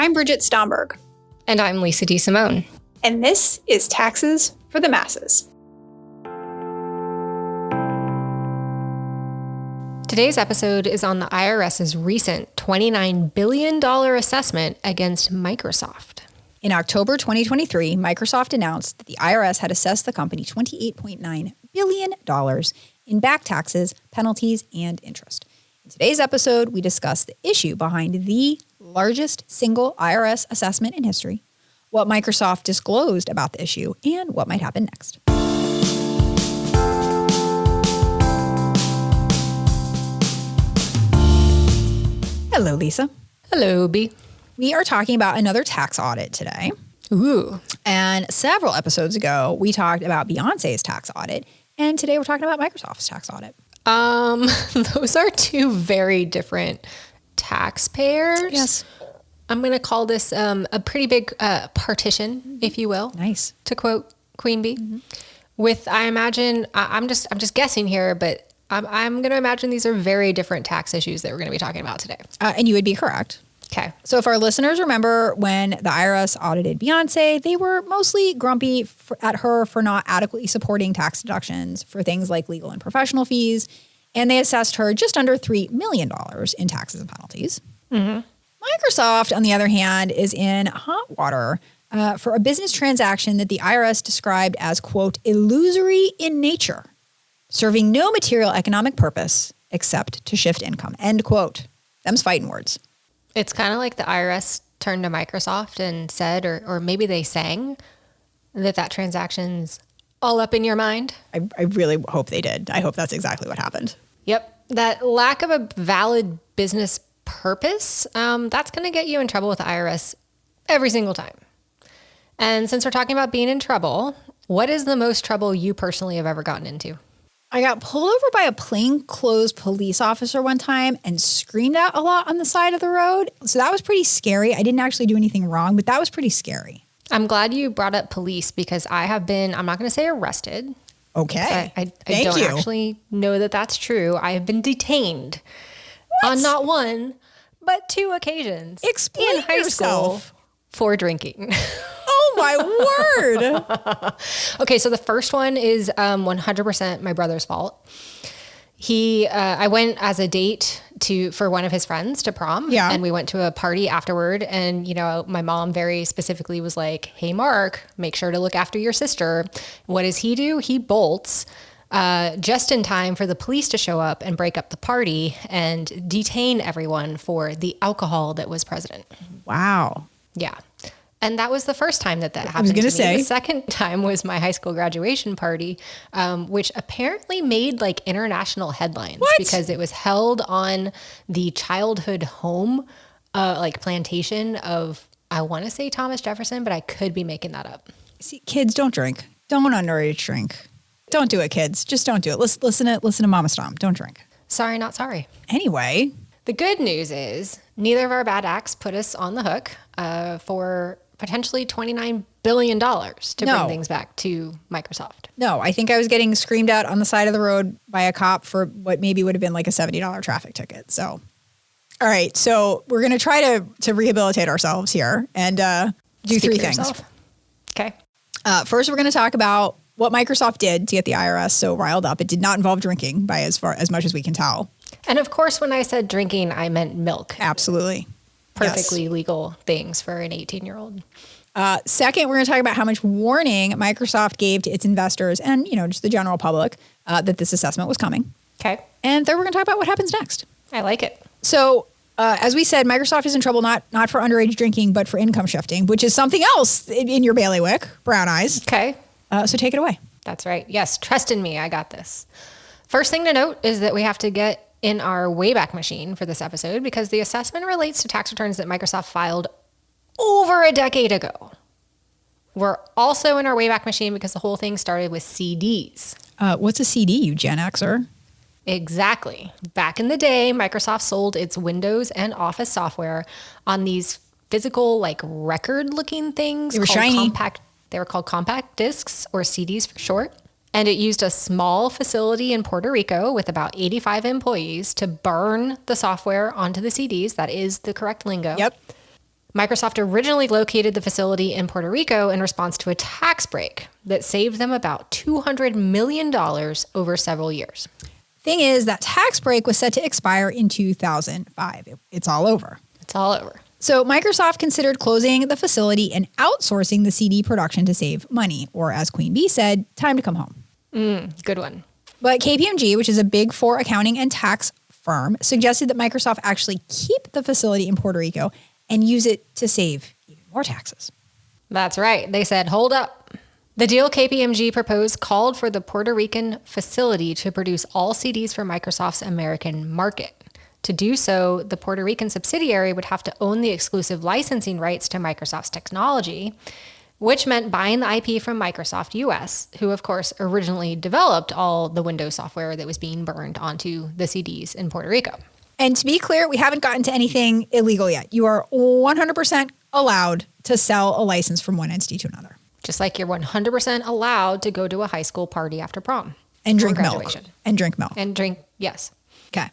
I'm Bridget Stomberg. And I'm Lisa DeSimone. And this is Taxes for the Masses. Today's episode is on the IRS's recent $29 billion assessment against Microsoft. In October 2023, Microsoft announced that the IRS had assessed the company $28.9 billion in back taxes, penalties, and interest. In today's episode, we discuss the issue behind the largest single IRS assessment in history, what Microsoft disclosed about the issue, and what might happen next. Hello, Lisa. Hello, B. We are talking about another tax audit today. Ooh. And several episodes ago, we talked about Beyonce's tax audit. And today we're talking about Microsoft's tax audit. Those are two very different taxpayers. Yes. I'm going to call this a pretty big partition, if you will. Nice. To quote Queen Bee. Mm-hmm. With, I imagine, I'm just guessing here, but I'm going to imagine these are very different tax issues that we're going to be talking about today. And you would be correct. Okay. So if our listeners remember when the IRS audited Beyonce, they were mostly grumpy at her for not adequately supporting tax deductions for things like legal and professional fees. And they assessed her just under $3 million in taxes and penalties. Mm-hmm. Microsoft, on the other hand, is in hot water for a business transaction that the IRS described as, quote, illusory in nature, serving no material economic purpose except to shift income, end quote. Them's fighting words. It's kind of like the IRS turned to Microsoft and said, or maybe they sang, that transaction's all up in your mind. I really hope they did. I hope that's exactly what happened. Yep. That lack of a valid business purpose, that's going to get you in trouble with the IRS every single time. And since we're talking about being in trouble, what is the most trouble you personally have ever gotten into? I got pulled over by a plainclothes police officer one time and screamed out a lot on the side of the road. So that was pretty scary. I didn't actually do anything wrong, but that was pretty scary. I'm glad you brought up police because I have been, I'm not going to say arrested. Okay. I don't actually know that that's true. I have been detained on not one, but two occasions. Explain in high yourself. school for drinking. Oh my word. Okay, so the first one is 100% my brother's fault. I went as a date for one of his friends to prom. Yeah. And we went to a party afterward. And, my mom very specifically was like, hey, Mark, make sure to look after your sister. What does he do? He bolts just in time for the police to show up and break up the party and detain everyone for the alcohol that was present. Wow. Yeah. And that was the first time that happened. I was going to say. The second time was my high school graduation party, which apparently made like international headlines because it was held on the childhood home, plantation of, I want to say Thomas Jefferson, but I could be making that up. See, kids, don't drink. Don't underage drink. Don't do it, kids. Just don't do it. Listen to Mama Stomp. Don't drink. Sorry, not sorry. Anyway. The good news is neither of our bad acts put us on the hook for potentially $29 billion to bring things back to Microsoft. No, I think I was getting screamed at on the side of the road by a cop for what maybe would have been like a $70 traffic ticket. So, all right. So we're going to try to rehabilitate ourselves here and do three things. Okay. First, we're going to talk about what Microsoft did to get the IRS so riled up. It did not involve drinking by as much as we can tell. And of course, when I said drinking, I meant milk. Absolutely. Perfectly legal things for an 18-year-old. Second, we're going to talk about how much warning Microsoft gave to its investors and, just the general public that this assessment was coming. Okay. And third, we're going to talk about what happens next. I like it. So, as we said, Microsoft is in trouble not for underage drinking, but for income shifting, which is something else in your bailiwick, brown eyes. Okay. So take it away. That's right. Yes, trust in me. I got this. First thing to note is that we have to get in our Wayback Machine for this episode because the assessment relates to tax returns that Microsoft filed over a decade ago. We're also in our Wayback Machine because the whole thing started with CDs. What's a CD, you Gen Xer? Exactly. Back in the day, Microsoft sold its Windows and Office software on these physical, record-looking things. They were shiny. They were called compact discs, or CDs for short. And it used a small facility in Puerto Rico with about 85 employees to burn the software onto the CDs. That is the correct lingo. Yep. Microsoft originally located the facility in Puerto Rico in response to a tax break that saved them about $200 million over several years. Thing is, that tax break was set to expire in 2005. It's all over. It's all over. So Microsoft considered closing the facility and outsourcing the CD production to save money, or as Queen Bee said, time to come home. Good one. But KPMG, which is a Big Four accounting and tax firm, suggested that Microsoft actually keep the facility in Puerto Rico and use it to save even more taxes. That's right. They said, hold up. The deal KPMG proposed called for the Puerto Rican facility to produce all CDs for Microsoft's American market. To do so, the Puerto Rican subsidiary would have to own the exclusive licensing rights to Microsoft's technology, which meant buying the IP from Microsoft US, who of course originally developed all the Windows software that was being burned onto the CDs in Puerto Rico. And to be clear, we haven't gotten to anything illegal yet. You are 100% allowed to sell a license from one entity to another. Just like you're 100% allowed to go to a high school party after prom. And drink or milk. graduation. And drink milk. And drink, yes. Okay.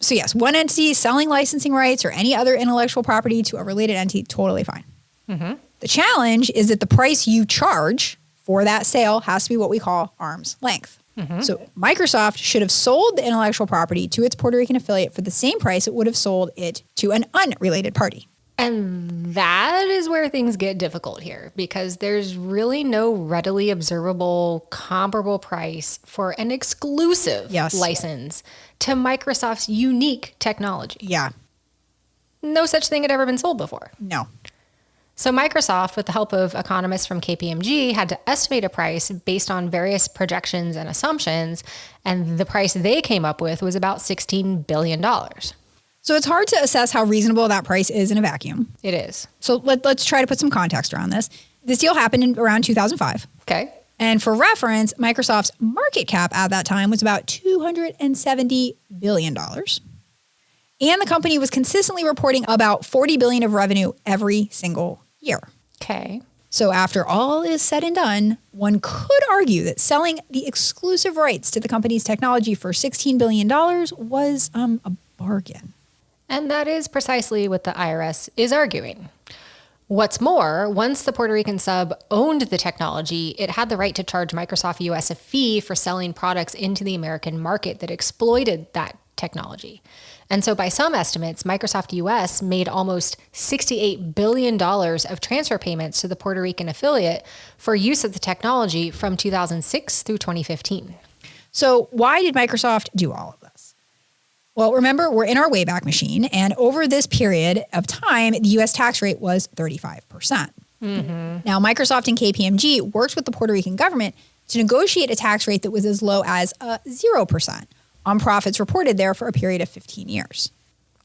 So yes, one entity selling licensing rights or any other intellectual property to a related entity, totally fine. Mm-hmm. The challenge is that the price you charge for that sale has to be what we call arm's length. Mm-hmm. So Microsoft should have sold the intellectual property to its Puerto Rican affiliate for the same price it would have sold it to an unrelated party. And that is where things get difficult here, because there's really no readily observable comparable price for an exclusive license to Microsoft's unique technology. Yeah. No such thing had ever been sold before. No. So Microsoft, with the help of economists from KPMG, had to estimate a price based on various projections and assumptions, and the price they came up with was about $16 billion. So it's hard to assess how reasonable that price is in a vacuum. It is. So let's try to put some context around this. This deal happened in around 2005. Okay. And for reference, Microsoft's market cap at that time was about $270 billion. And the company was consistently reporting about $40 billion of revenue every single year. Okay. So after all is said and done, one could argue that selling the exclusive rights to the company's technology for $16 billion was a bargain. And that is precisely what the IRS is arguing. What's more, once the Puerto Rican sub owned the technology, it had the right to charge Microsoft US a fee for selling products into the American market that exploited that technology. And so by some estimates, Microsoft US made almost $68 billion of transfer payments to the Puerto Rican affiliate for use of the technology from 2006 through 2015. So why did Microsoft do all of this? Well, remember, we're in our Wayback Machine, and over this period of time, the U.S. tax rate was 35%. Mm-hmm. Now, Microsoft and KPMG worked with the Puerto Rican government to negotiate a tax rate that was as low as 0% on profits reported there for a period of 15 years.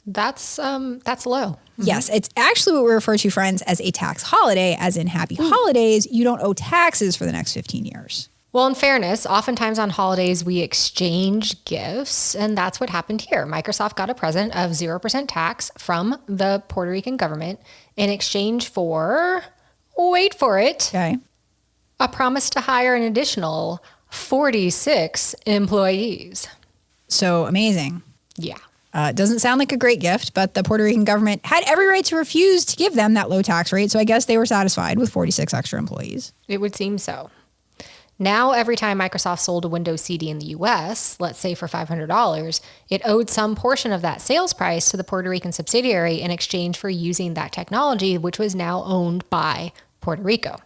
That's low. Mm-hmm. Yes, it's actually what we refer to, friends, as a tax holiday, as in happy holidays, you don't owe taxes for the next 15 years. Well, in fairness, oftentimes on holidays, we exchange gifts, and that's what happened here. Microsoft got a present of 0% tax from the Puerto Rican government in exchange for, wait for it, Okay. a promise to hire an additional 46 employees. So amazing. Yeah. Doesn't sound like a great gift, but the Puerto Rican government had every right to refuse to give them that low tax rate, so I guess they were satisfied with 46 extra employees. It would seem so. Now, every time Microsoft sold a Windows CD in the US, let's say for $500, it owed some portion of that sales price to the Puerto Rican subsidiary in exchange for using that technology, which was now owned by Puerto Rico.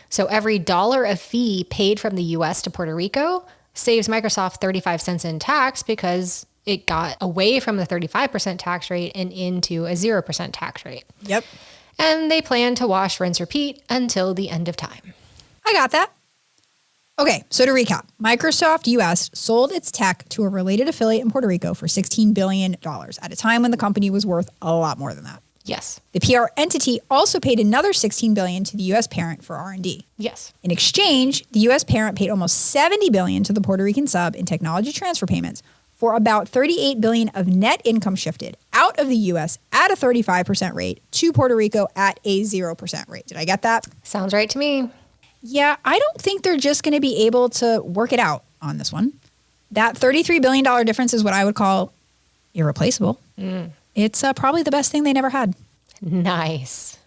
So every dollar of fee paid from the US to Puerto Rico saves Microsoft 35 cents in tax because it got away from the 35% tax rate and into a 0% tax rate. Yep. And they plan to wash, rinse, repeat until the end of time. I got that. Okay, so to recap, Microsoft US sold its tech to a related affiliate in Puerto Rico for $16 billion at a time when the company was worth a lot more than that. Yes. The PR entity also paid another $16 billion to the US parent for R&D. Yes. In exchange, the US parent paid almost $70 billion to the Puerto Rican sub in technology transfer payments for about $38 billion of net income shifted out of the US at a 35% rate to Puerto Rico at a 0% rate. Did I get that? Sounds right to me. Yeah, I don't think they're just going to be able to work it out on this one. That $33 billion difference is what I would call irreplaceable. It's probably the best thing they never had. Nice.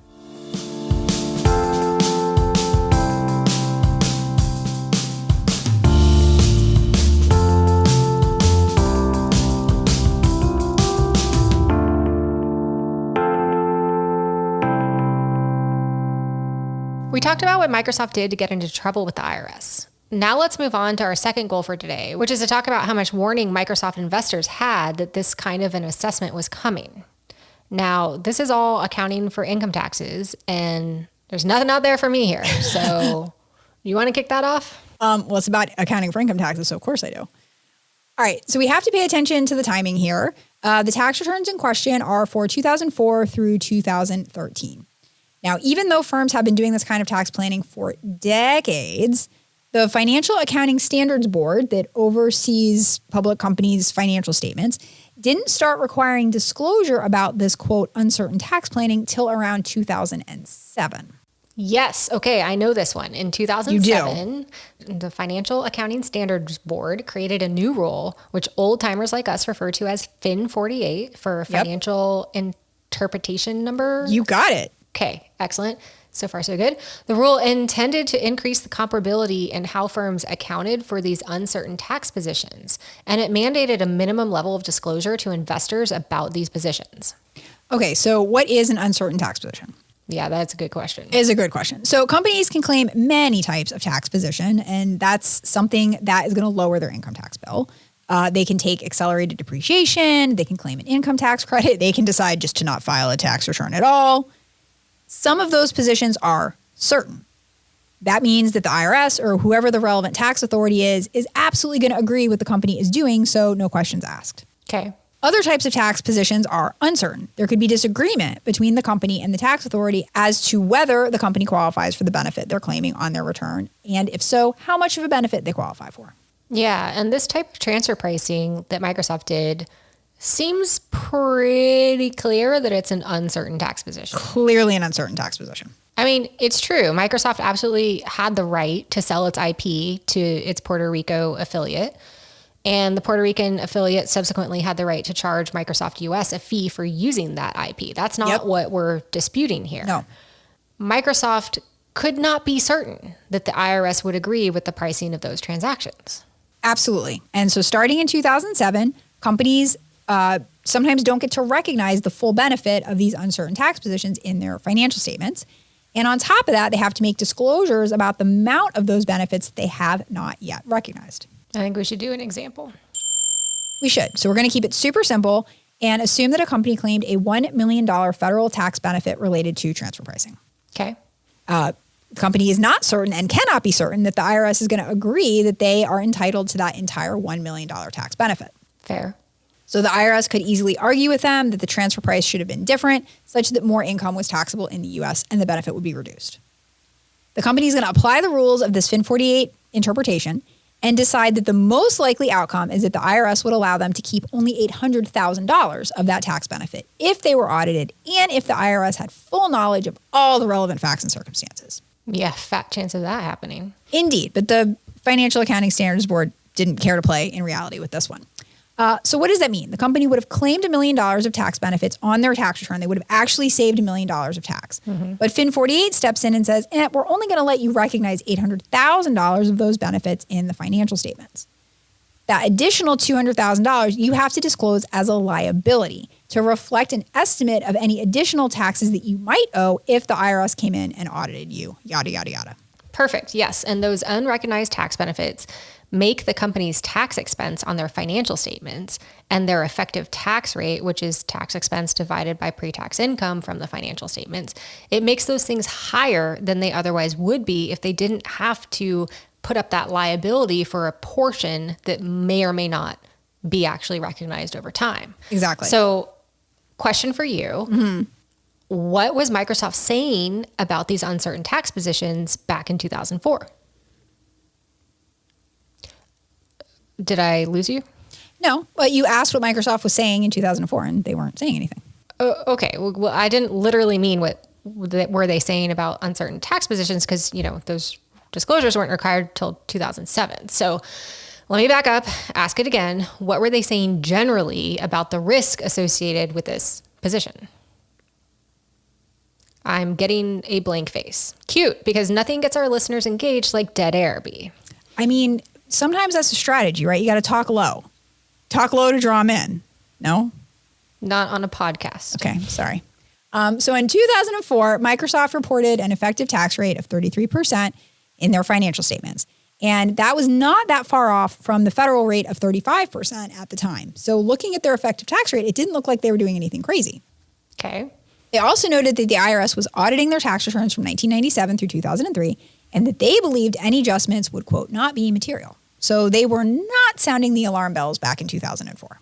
We talked about what Microsoft did to get into trouble with the IRS. Now let's move on to our second goal for today, which is to talk about how much warning Microsoft investors had that this kind of an assessment was coming. Now, this is all accounting for income taxes, and there's nothing out there for me here. So you want to kick that off? Well, it's about accounting for income taxes, so of course I do. All right, so we have to pay attention to the timing here. The tax returns in question are for 2004 through 2013. Now, even though firms have been doing this kind of tax planning for decades, the Financial Accounting Standards Board that oversees public companies' financial statements didn't start requiring disclosure about this, quote, uncertain tax planning till around 2007. Yes. Okay. I know this one. In 2007, the Financial Accounting Standards Board created a new rule, which old timers like us refer to as FIN 48 for financial interpretation number. You got it. Okay. Excellent. So far, so good. The rule intended to increase the comparability in how firms accounted for these uncertain tax positions, and it mandated a minimum level of disclosure to investors about these positions. Okay, so what is an uncertain tax position? Yeah, that's a good question. Is a good question. So companies can claim many types of tax position, and that's something that is going to lower their income tax bill. They can take accelerated depreciation. They can claim an income tax credit. They can decide just to not file a tax return at all. Some of those positions are certain. That means that the IRS or whoever the relevant tax authority is absolutely going to agree what the company is doing, so no questions asked. Okay. Other types of tax positions are uncertain. There could be disagreement between the company and the tax authority as to whether the company qualifies for the benefit they're claiming on their return, and if so, how much of a benefit they qualify for. Yeah, and this type of transfer pricing that Microsoft did seems pretty clear that it's an uncertain tax position. Clearly an uncertain tax position. I mean, it's true. Microsoft absolutely had the right to sell its IP to its Puerto Rico affiliate. And the Puerto Rican affiliate subsequently had the right to charge Microsoft US a fee for using that IP. That's not what we're disputing here. No. Microsoft could not be certain that the IRS would agree with the pricing of those transactions. Absolutely. And so starting in 2007, companies sometimes don't get to recognize the full benefit of these uncertain tax positions in their financial statements. And on top of that, they have to make disclosures about the amount of those benefits they have not yet recognized. I think we should do an example. We should. So we're going to keep it super simple and assume that a company claimed a $1 million federal tax benefit related to transfer pricing. Okay. The company is not certain and cannot be certain that the IRS is going to agree that they are entitled to that entire $1 million tax benefit. Fair. So the IRS could easily argue with them that the transfer price should have been different, such that more income was taxable in the U.S. and the benefit would be reduced. The company is going to apply the rules of this FIN 48 interpretation and decide that the most likely outcome is that the IRS would allow them to keep only $800,000 of that tax benefit if they were audited and if the IRS had full knowledge of all the relevant facts and circumstances. Yeah, fat chance of that happening. Indeed, but the Financial Accounting Standards Board didn't care to play in reality with this one. So what does that mean? The company would have claimed $1 million of tax benefits on their tax return. They would have actually saved $1 million of tax. Mm-hmm. But FIN 48 steps in and says, we're only going to let you recognize $800,000 of those benefits in the financial statements. That additional $200,000 you have to disclose as a liability to reflect an estimate of any additional taxes that you might owe if the IRS came in and audited you, yada, yada, yada. Perfect. Yes. And those unrecognized tax benefits make the company's tax expense on their financial statements and their effective tax rate, which is tax expense divided by pre-tax income from the financial statements. It makes those things higher than they otherwise would be if they didn't have to put up that liability for a portion that may or may not be actually recognized over time. Exactly. So, question for you. Mm-hmm. What was Microsoft saying about these uncertain tax positions back in 2004? Did I lose you? No, but you asked what Microsoft was saying in 2004 and they weren't saying anything. Okay. Well, I didn't literally mean what were they saying about uncertain tax positions because, those disclosures weren't required till 2007. So let me back up, ask it again. What were they saying generally about the risk associated with this position? I'm getting a blank face. Cute, because nothing gets our listeners engaged like dead air, B. I mean, sometimes that's a strategy, right? You got to talk low. Talk low to draw them in. No? Not on a podcast. Okay, sorry. So in 2004, Microsoft reported an effective tax rate of 33% in their financial statements. And that was not that far off from the federal rate of 35% at the time. So looking at their effective tax rate, it didn't look like they were doing anything crazy. Okay. They also noted that the IRS was auditing their tax returns from 1997 through 2003, and that they believed any adjustments would, quote, not be material. So they were not sounding the alarm bells back in 2004.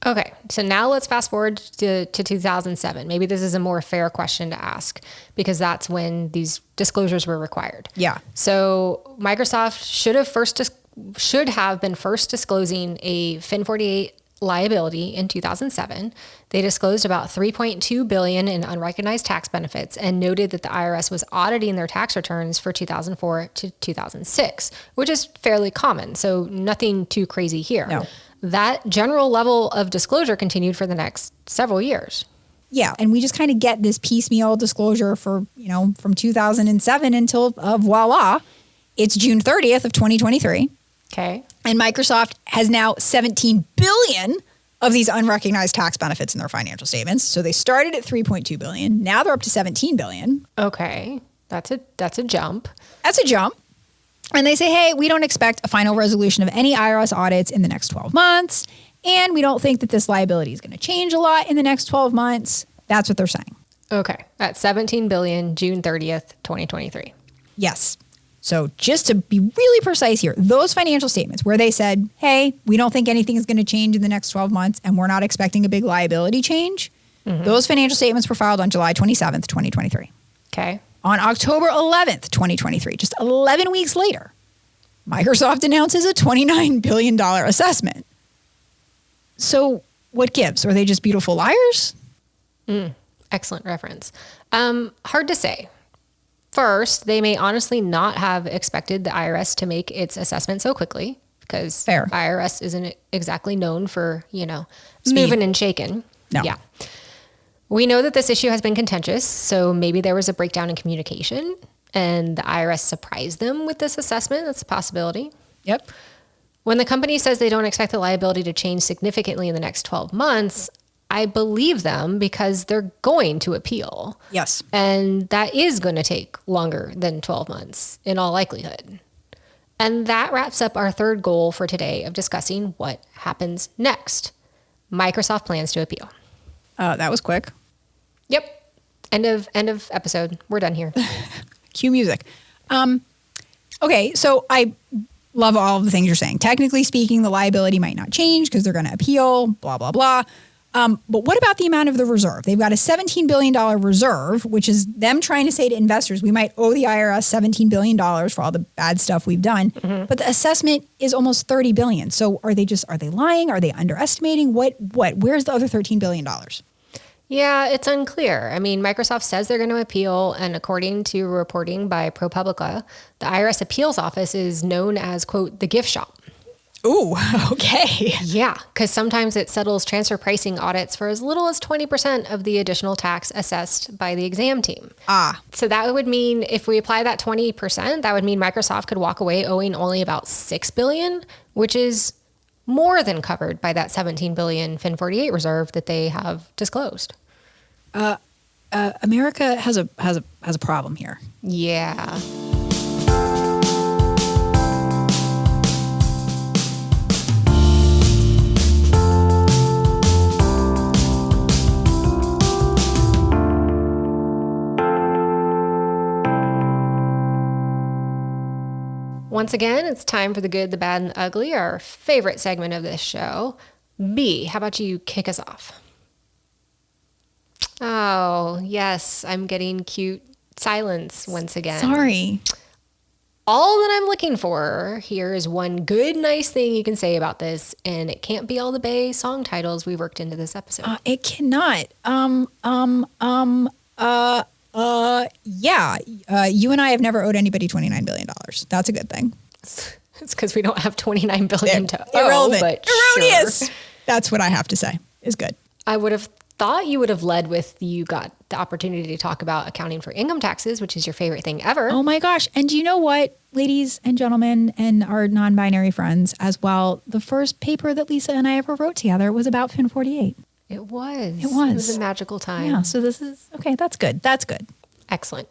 Okay, so now let's fast forward to 2007. Maybe this is a more fair question to ask because that's when these disclosures were required. Yeah. So Microsoft should have been first disclosing a FIN 48 liability in 2007. They disclosed about $3.2 billion in unrecognized tax benefits and noted that the IRS was auditing their tax returns for 2004 to 2006, which is fairly common. So nothing too crazy here. No. That general level of disclosure continued for the next several years. Yeah, and we just kind of get this piecemeal disclosure for, from 2007 until voila, it's June 30th of 2023. Okay. And Microsoft has now 17 billion of these unrecognized tax benefits in their financial statements. So they started at 3.2 billion. Now they're up to 17 billion. Okay. That's a jump. That's a jump. And they say, hey, we don't expect a final resolution of any IRS audits in the next 12 months. And we don't think that this liability is going to change a lot in the next 12 months. That's what they're saying. Okay. At 17 billion, June 30th, 2023. Yes. So just to be really precise here, those financial statements where they said, hey, we don't think anything is going to change in the next 12 months and we're not expecting a big liability change. Those financial statements were filed on July 27th, 2023. Okay. On October 11th, 2023, just 11 weeks later, Microsoft announces a $29 billion assessment. So what gives? Are they just beautiful liars? Excellent reference. Hard to say. First, they may honestly not have expected the IRS to make its assessment so quickly because Fair. IRS isn't exactly known for, moving and shaking. No. Yeah. We know that this issue has been contentious, so maybe there was a breakdown in communication and the IRS surprised them with this assessment. That's a possibility. Yep. When the company says they don't expect the liability to change significantly in the next 12 months, I believe them because they're going to appeal. Yes. And that is going to take longer than 12 months in all likelihood. And that wraps up our third goal for today of discussing what happens next. Microsoft plans to appeal. That was quick. Yep. End of episode. We're done here. Cue music. Okay, so I love all of the things you're saying. Technically speaking, the liability might not change because they're going to appeal, blah, blah, blah. But what about the amount of the reserve? They've got a $17 billion reserve, which is them trying to say to investors, we might owe the IRS $17 billion for all the bad stuff we've done. But the assessment is almost $30 billion. So are they lying? Are they underestimating? What? Where's the other $13 billion? Yeah, it's unclear. I mean, Microsoft says they're going to appeal, and according to reporting by ProPublica, the IRS appeals office is known as, quote, the gift shop. Ooh, okay. Yeah, because sometimes it settles transfer pricing audits for as little as 20% of the additional tax assessed by the exam team. So that would mean if we apply that 20%, that would mean Microsoft could walk away owing only about $6 billion, which is more than covered by that $17 billion FIN 48 reserve that they have disclosed. America has a problem here. Yeah. Once again, it's time for the good, the bad, and the ugly, our favorite segment of this show. B, how about you kick us off? Oh, yes, I'm getting cute silence once again. Sorry. All that I'm looking for here is one good, nice thing you can say about this, and it can't be all the Bay song titles we worked into this episode. It cannot. Yeah. You and I have never owed anybody $29 billion. That's a good thing. It's because we don't have $29 billion to owe. Irrelevant. But Erroneous. sure. That's what I have to say is good. I would have thought you would have led with you got the opportunity to talk about accounting for income taxes, which is your favorite thing ever. Oh my gosh. And do you know what, ladies and gentlemen and our non-binary friends as well, the first paper that Lisa and I ever wrote together was about FIN 48. It was. It was. It was a magical time. Yeah. So this is, okay, that's good. That's good. Excellent.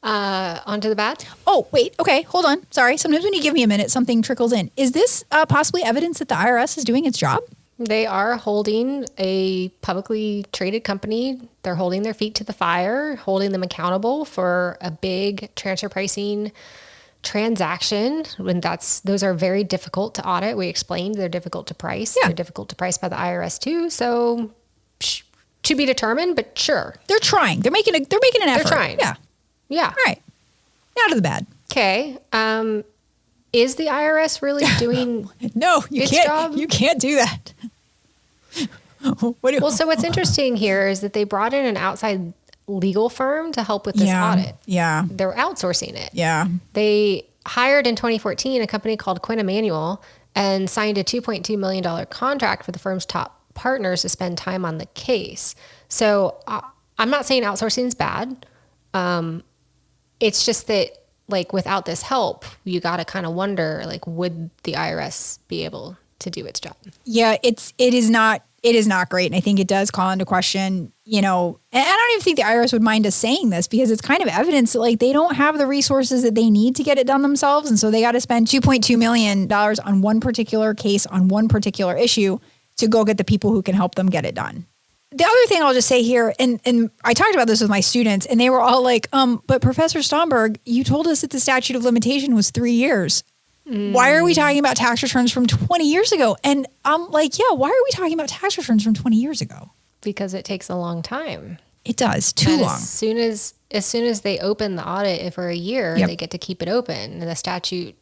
On to the bad? Oh, wait. Okay. Hold on. Sorry. Sometimes when you give me a minute, something trickles in. Is this possibly evidence that the IRS is doing its job? They are holding a publicly traded company. They're holding their feet to the fire, holding them accountable for a big transfer pricing transaction. When those are very difficult to audit. We explained they're difficult to price. Yeah. They're difficult to price by the IRS too. So to be determined, but sure. They're trying. They're making an effort. They're trying. Yeah. Yeah. All right. Now to the bad. Okay. Is the IRS really doing No, you its can't. job? You can't do that. Well, so what's interesting here is that they brought in an outside legal firm to help with this audit. Yeah. They're outsourcing it. Yeah. They hired in 2014 a company called Quinn Emanuel and signed a $2.2 million contract for the firm's top partners to spend time on the case. So I'm not saying outsourcing is bad. It's just that, like, without this help, you got to kind of wonder, like, would the IRS be able to do its job? Yeah, it is not great. And I think it does call into question, and I don't even think the IRS would mind us saying this because it's kind of evidence that, like, they don't have the resources that they need to get it done themselves. And so they got to spend $2.2 million on one particular case, on one particular issue to go get the people who can help them get it done. The other thing I'll just say here, and I talked about this with my students, and they were all like, but Professor Stomberg, you told us that the statute of limitation was 3 years. Why are we talking about tax returns from 20 years ago? And I'm like, yeah, why are we talking about tax returns from 20 years ago? Because it takes a long time. It does, too long. As soon as they open the audit for a year, Yep. they get to keep it open, and the statute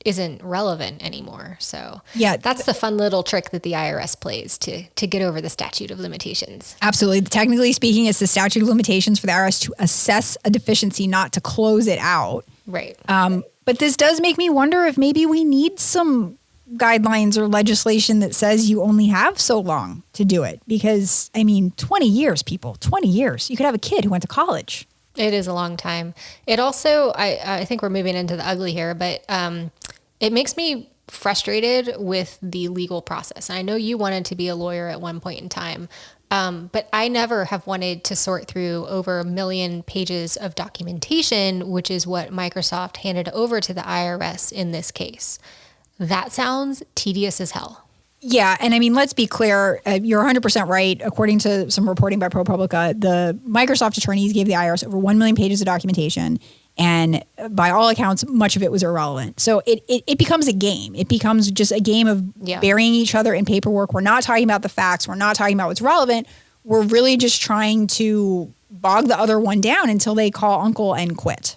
isn't relevant anymore. So Yeah, that's the fun little trick that the IRS plays to get over the statute of limitations. Absolutely. Technically speaking, it's the statute of limitations for the IRS to assess a deficiency, not to close it out. Right. But this does make me wonder if maybe we need some guidelines or legislation that says you only have so long to do it. Because, 20 years, people, 20 years. You could have a kid who went to college. It is a long time. It also, I think we're moving into the ugly here, but it makes me frustrated with the legal process. And I know you wanted to be a lawyer at one point in time, but I never have wanted to sort through over 1 million pages of documentation, which is what Microsoft handed over to the IRS in this case. That sounds tedious as hell. Yeah. And let's be clear. You're 100% right. According to some reporting by ProPublica, the Microsoft attorneys gave the IRS over 1 million pages of documentation. And by all accounts, much of it was irrelevant. So it becomes a game. It becomes just a game of burying each other in paperwork. We're not talking about the facts. We're not talking about what's relevant. We're really just trying to bog the other one down until they call uncle and quit.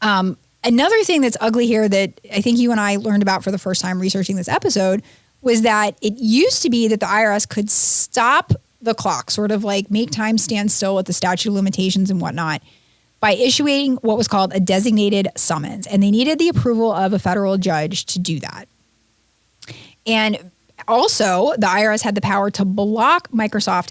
Another thing that's ugly here that I think you and I learned about for the first time researching this episode was that it used to be that the IRS could stop the clock, sort of like make time stand still with the statute of limitations and whatnot, by issuing what was called a designated summons. And they needed the approval of a federal judge to do that. And also, the IRS had the power to block Microsoft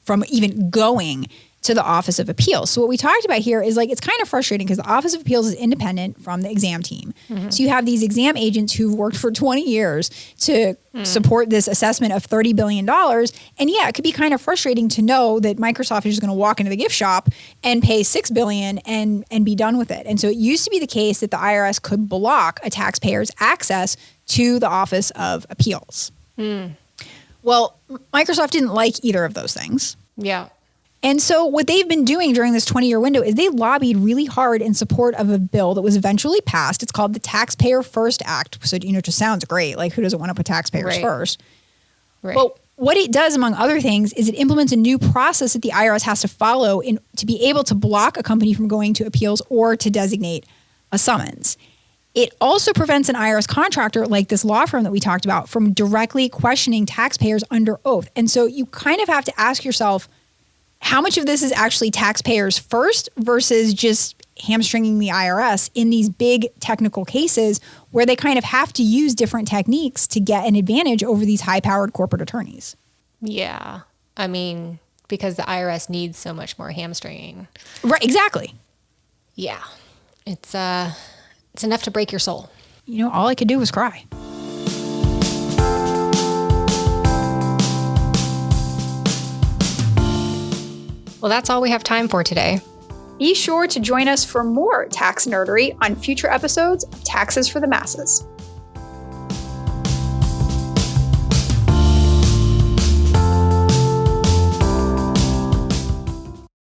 from even going to the Office of Appeals. So what we talked about here is, like, it's kind of frustrating because the Office of Appeals is independent from the exam team. Mm-hmm. So you have these exam agents who've worked for 20 years to support this assessment of $30 billion. And yeah, it could be kind of frustrating to know that Microsoft is just going to walk into the gift shop and pay $6 billion and be done with it. And so it used to be the case that the IRS could block a taxpayer's access to the Office of Appeals. Well, Microsoft didn't like either of those things. Yeah. And so what they've been doing during this 20-year window is they lobbied really hard in support of a bill that was eventually passed. It's called the Taxpayer First Act. So, it just sounds great. Like, who doesn't want to put taxpayers first? Right. But what it does, among other things, is it implements a new process that the IRS has to follow to be able to block a company from going to appeals or to designate a summons. It also prevents an IRS contractor, like this law firm that we talked about, from directly questioning taxpayers under oath. And so you kind of have to ask yourself, how much of this is actually taxpayers first versus just hamstringing the IRS in these big technical cases where they kind of have to use different techniques to get an advantage over these high-powered corporate attorneys? Yeah. I mean, because the IRS needs so much more hamstringing. Right, exactly. Yeah. It's enough to break your soul. You know, all I could do was cry. Well, that's all we have time for today. Be sure to join us for more tax nerdery on future episodes of Taxes for the Masses.